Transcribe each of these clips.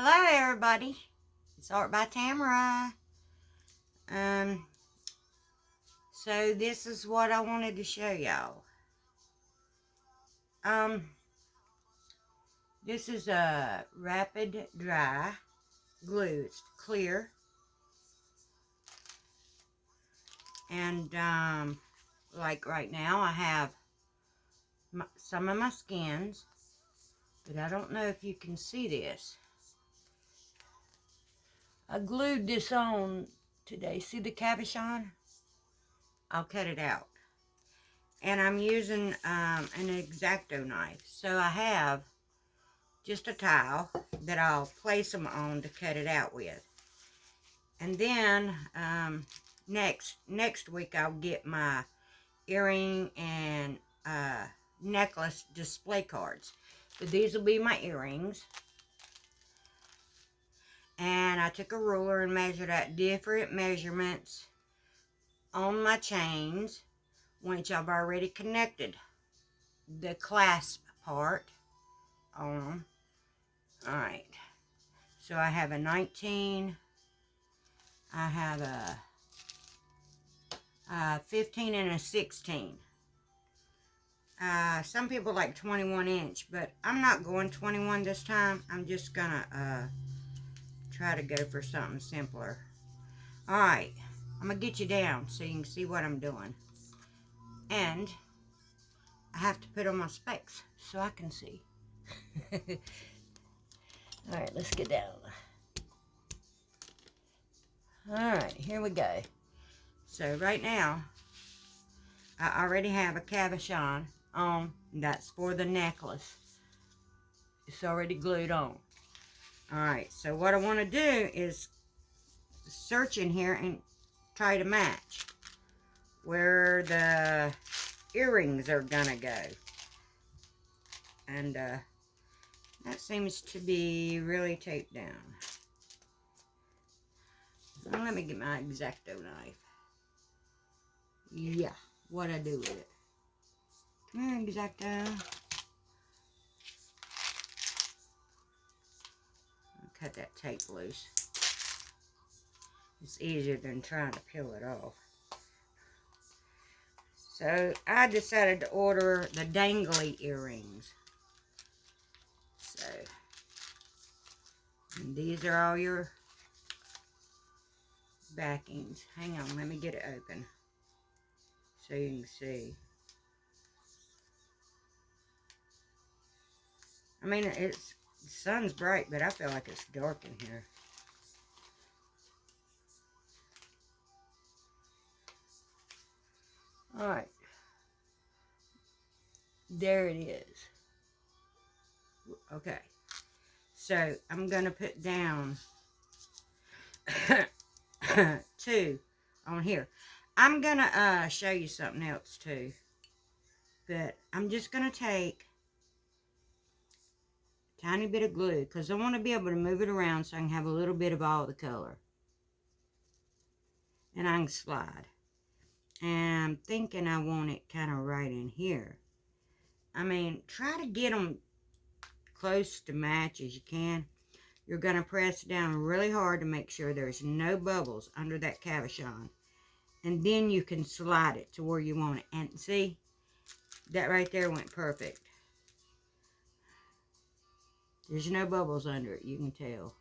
Hello everybody, it's Art by Tamara. So this is what I wanted to show y'all. This is a rapid dry glue. It's clear. And like right now I have some of my skins, but I don't know if you can see this. I glued this on today. See the cabochon? I'll cut it out. And I'm using an X-Acto knife. So I have just a tile that I'll place them on to cut it out with. And then next week I'll get my earring and necklace display cards. But these will be my earrings. And I took a ruler and measured out different measurements on my chains, which I've already connected the clasp part on them. Alright, so I have a 19, I have a 15 and a 16. Some people like 21 inch, but I'm not going 21 this time. I'm just gonna try to go for something simpler. Alright, I'm gonna get you down so you can see what I'm doing. And I have to put on my specs so I can see. Alright, let's get down. Alright, here we go. So right now, I already have a cabochon on. That's for the necklace. It's already glued on. Alright, so what I want to do is search in here and try to match where the earrings are gonna go. And that seems to be really taped down. Now, let me get my X-Acto knife. Yeah, what I do with it. Come here, X-Acto. Cut that tape loose. It's easier than trying to peel it off. So I decided to order the dangly earrings. So, and these are all your backings. Hang on, let me get it open so you can see. I mean, the sun's bright, but I feel like it's dark in here. Alright. There it is. Okay. So, I'm going to put down 2 on here. I'm going to show you something else too. But I'm just going to take a tiny bit of glue because I want to be able to move it around so I can have a little bit of all the color. And I can slide. And I'm thinking I want it kind of right in here. I mean, try to get them close to match as you can. You're going to press down really hard to make sure there's no bubbles under that cabochon. And then you can slide it to where you want it. And see, that right there went perfect. There's no bubbles under it, you can tell.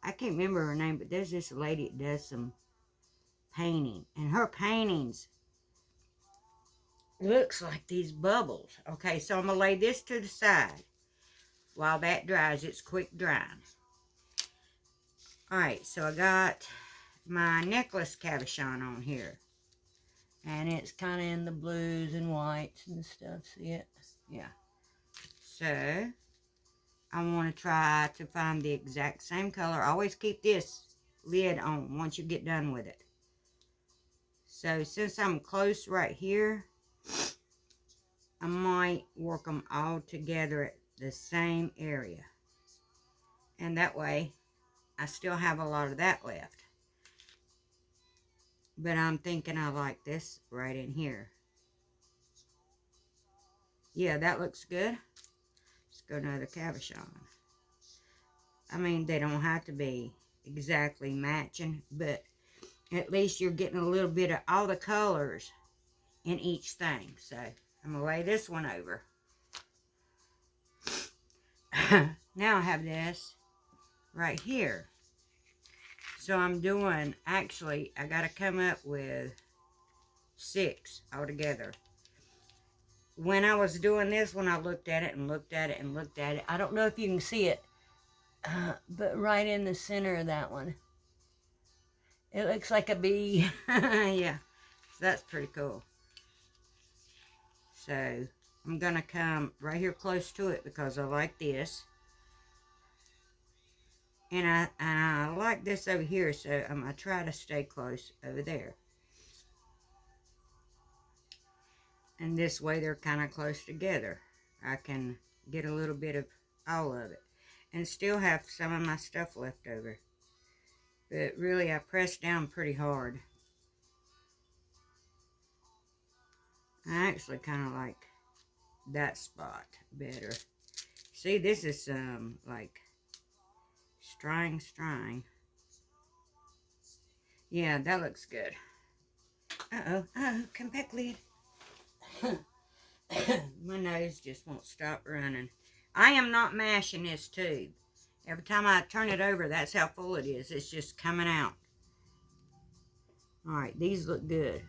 I can't remember her name, but there's this lady that does some painting. And her paintings looks like these bubbles. Okay, so I'm going to lay this to the side. While that dries, it's quick drying. Alright, so I got my necklace cabochon on here. And it's kind of in the blues and whites and stuff. See it? Yeah. So, I want to try to find the exact same color. Always keep this lid on once you get done with it. So, since I'm close right here, I might work them all together at the same area. And that way, I still have a lot of that left. But I'm thinking I like this right in here. Yeah, that looks good. Let's go another cabochon. I mean, they don't have to be exactly matching, but at least you're getting a little bit of all the colors in each thing. So I'm going to lay this one over. Now I have this right here. So I'm doing, actually, I got to come up with 6 altogether. When I was doing this one, I looked at it and looked at it and looked at it. I don't know if you can see it, but right in the center of that one, it looks like a bee. Yeah, so that's pretty cool. So I'm going to come right here close to it because I like this. And I like this over here, so I'm going to try to stay close over there. And this way they're kind of close together. I can get a little bit of all of it. And still have some of my stuff left over. But really, I pressed down pretty hard. I actually kind of like that spot better. See, this is like string. Yeah, that looks good. Uh-oh, come back, lid. My nose just won't stop running. I am not mashing this tube. Every time I turn it over, that's how full it is. It's just coming out. Alright, these look good.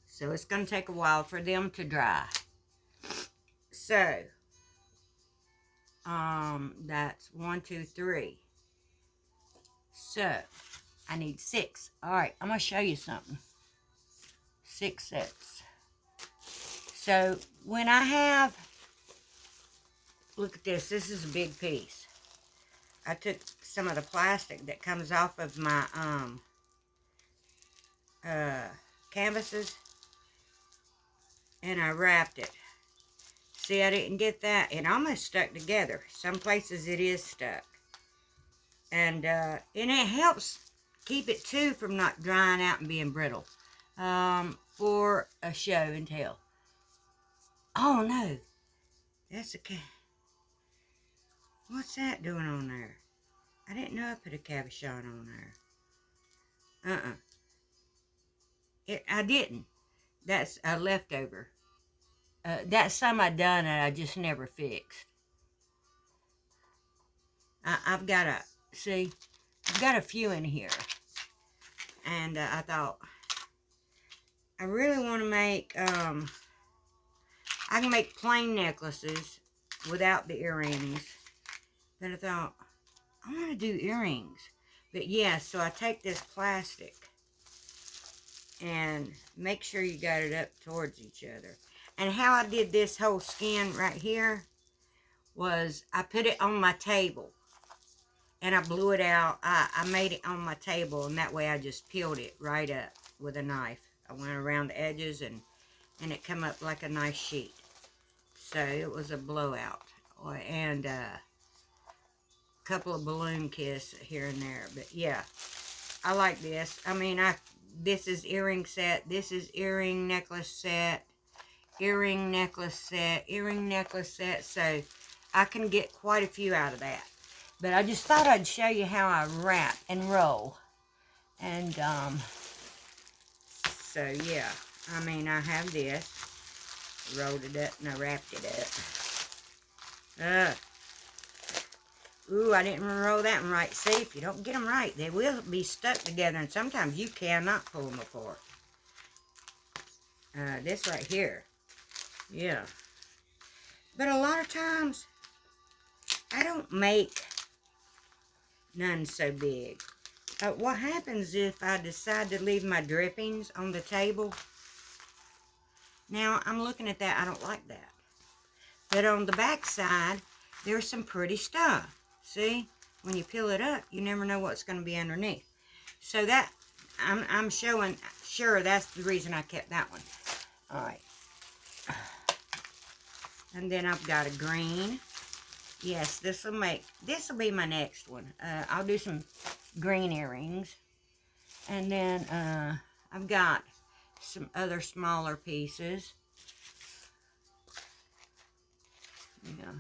So it's going to take a while for them to dry. So, that's 1, 2, 3. So, I need 6. Alright, I'm going to show you something. 6 sets. So, when I have, look at this. This is a big piece. I took some of the plastic that comes off of my canvases, and I wrapped it. See, I didn't get that. It almost stuck together. Some places it is stuck. And it helps keep it, too, from not drying out and being brittle. For a show and tell. Oh, no. That's a cat. What's that doing on there? I didn't know I put a cabochon on there. I didn't. That's a leftover. That's some I done and I just never fixed. I've got a few in here. And I thought, I really want to make, I can make plain necklaces without the earrings. But I thought, I want to do earrings. But yeah, so I take this plastic and make sure you got it up towards each other. And how I did this whole skin right here was I put it on my table. And I blew it out. I made it on my table, and that way I just peeled it right up with a knife. I went around the edges, and it come up like a nice sheet. So it was a blowout. And a couple of balloon kiss here and there. But yeah, I like this. I mean, this is earring set. This is earring necklace set. Earring necklace set. Earring necklace set. So I can get quite a few out of that. But I just thought I'd show you how I wrap and roll. And, so, yeah. I mean, I have this. Rolled it up and I wrapped it up. Ooh, I didn't roll that one right. See, if you don't get them right, they will be stuck together. And sometimes you cannot pull them apart. This right here. Yeah. But a lot of times, I don't make none so big. What happens if I decide to leave my drippings on the table? Now, I'm looking at that. I don't like that. But on the back side, there's some pretty stuff. See? When you peel it up, you never know what's going to be underneath. So that, I'm showing, sure that's the reason I kept that one. Alright. And then I've got a green. Yes, this will be my next one. I'll do some green earrings. And then I've got some other smaller pieces. Yeah.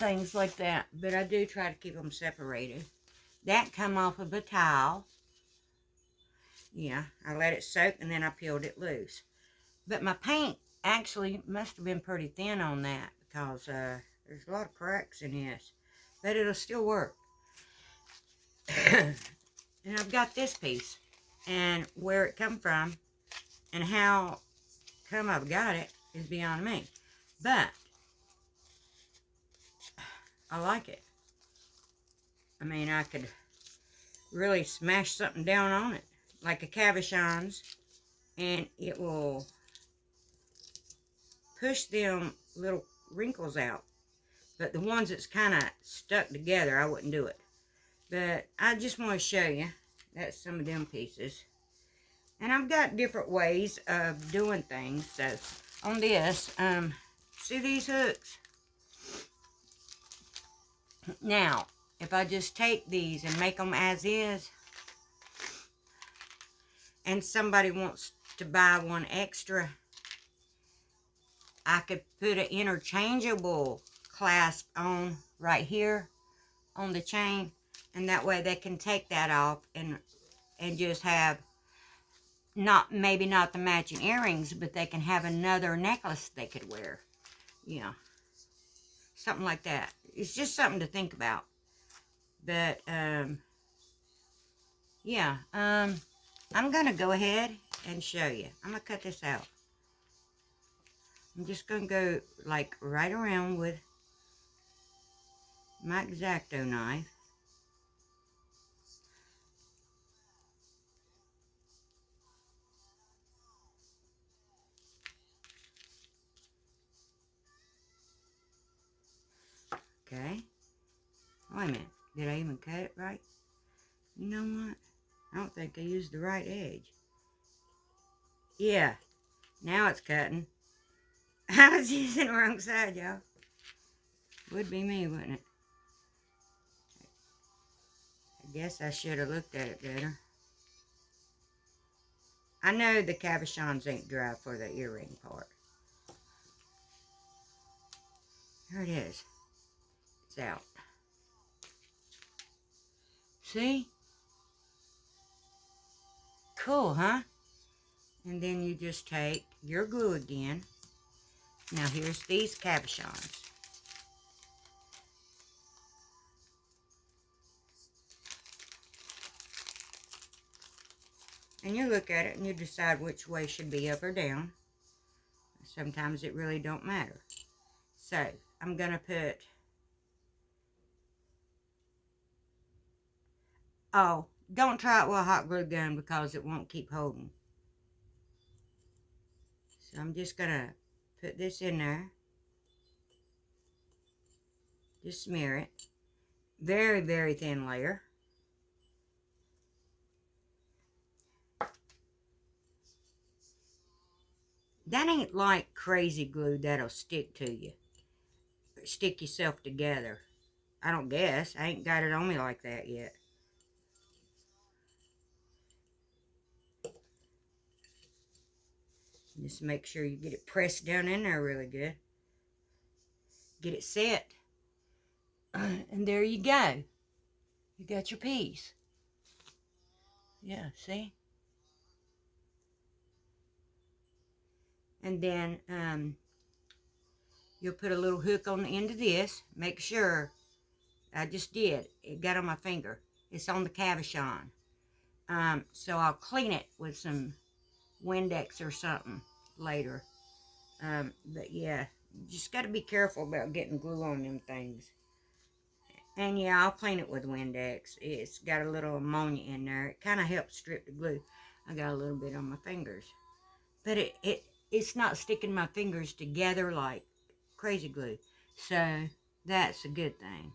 things like that. But I do try to keep them separated. That come off of a towel. Yeah, I let it soak and then I peeled it loose. But my paint actually must have been pretty thin on that because there's a lot of cracks in this. But it'll still work. And I've got this piece. And where it come from and how come I've got it is beyond me. But I like it. I mean, I could really smash something down on it. Like a cabochons. And it will push them little wrinkles out. But the ones that's kind of stuck together, I wouldn't do it. But I just want to show you. That's some of them pieces. And I've got different ways of doing things. So on this, see these hooks? Now, if I just take these and make them as is, and somebody wants to buy one extra, I could put an interchangeable clasp on right here on the chain, and that way they can take that off and just have maybe not the matching earrings, but they can have another necklace they could wear. Yeah, something like that. It's just something to think about. But yeah, I'm gonna go ahead and show you. I'm gonna cut this out. I'm just gonna go like right around with my X-Acto knife. Okay. Wait a minute. Did I even cut it right? You know what? I don't think I used the right edge. Yeah. Now it's cutting. I was using the wrong side, y'all. Would be me, wouldn't it? I guess I should have looked at it better. I know the cabochons ain't dry for the earring part. There it is. It's out. See? Cool, huh? And then you just take your glue again. Now here's these cabochons. And you look at it and you decide which way should be up or down. Sometimes it really don't matter. So, I'm going to put... Oh, don't try it with a hot glue gun because it won't keep holding. So, I'm just going to put this in there. Just smear it. Very, very thin layer. That ain't like crazy glue that'll stick to you. Stick yourself together. I don't guess. I ain't got it on me like that yet. Just make sure you get it pressed down in there really good. Get it set. And there you go. You got your piece. Yeah, see? And then you'll put a little hook on the end of this. Make sure. I just did. It got on my finger. It's on the cabochon. So I'll clean it with some Windex or something later. But yeah, you just got to be careful about getting glue on them things. And yeah, I'll clean it with Windex. It's got a little ammonia in there. It kind of helps strip the glue. I got a little bit on my fingers. But it's not sticking my fingers together like crazy glue. So that's a good thing.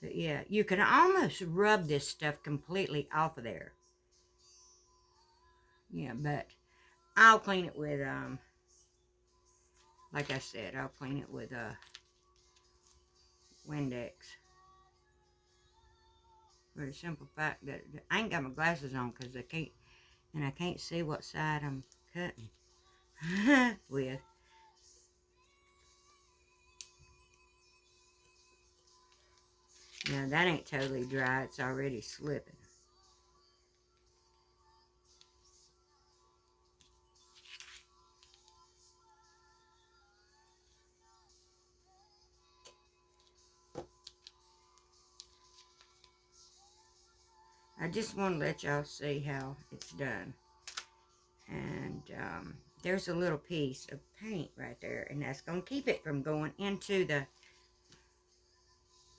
But yeah, you can almost rub this stuff completely off of there. Yeah, but I'll clean it with, like I said, I'll clean it with Windex. For the simple fact that I ain't got my glasses on because I can't see what side I'm cutting with. Now that ain't totally dry. It's already slipping. I just want to let y'all see how it's done. And there's a little piece of paint right there, and that's going to keep it from going into the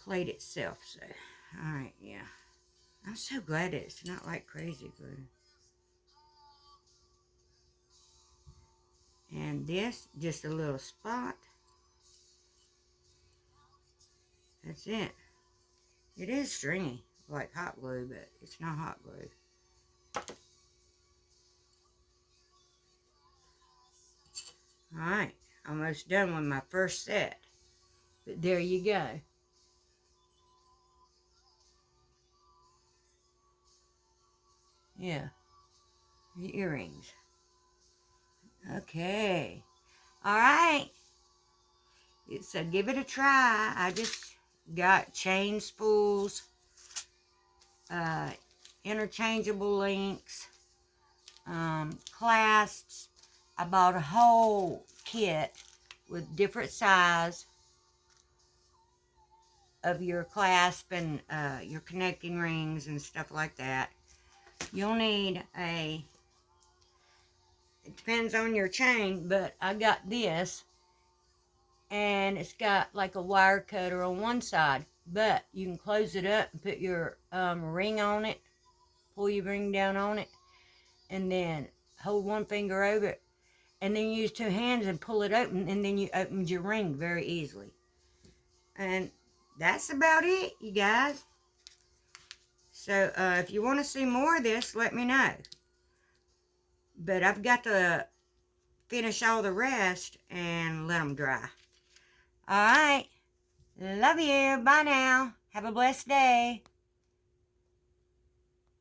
plate itself. So, alright, yeah. I'm so glad it's not like crazy glue. And this, just a little spot. That's it. It is stringy, like hot glue, but it's not hot glue. Alright, almost done with my first set. But there you go. Yeah, the earrings. Okay. Alright. So give it a try. I just got chain spools, interchangeable links, clasps. I bought a whole kit with different size of your clasp and your connecting rings and stuff like that. You'll need it depends on your chain, but I got this, and it's got like a wire cutter on one side, but you can close it up and put your ring on it, pull your ring down on it, and then hold one finger over it, and then use two hands and pull it open, and then you open your ring very easily. And that's about it, you guys. So if you want to see more of this, let me know. But I've got to finish all the rest and let them dry. All right. Love you. Bye now. Have a blessed day.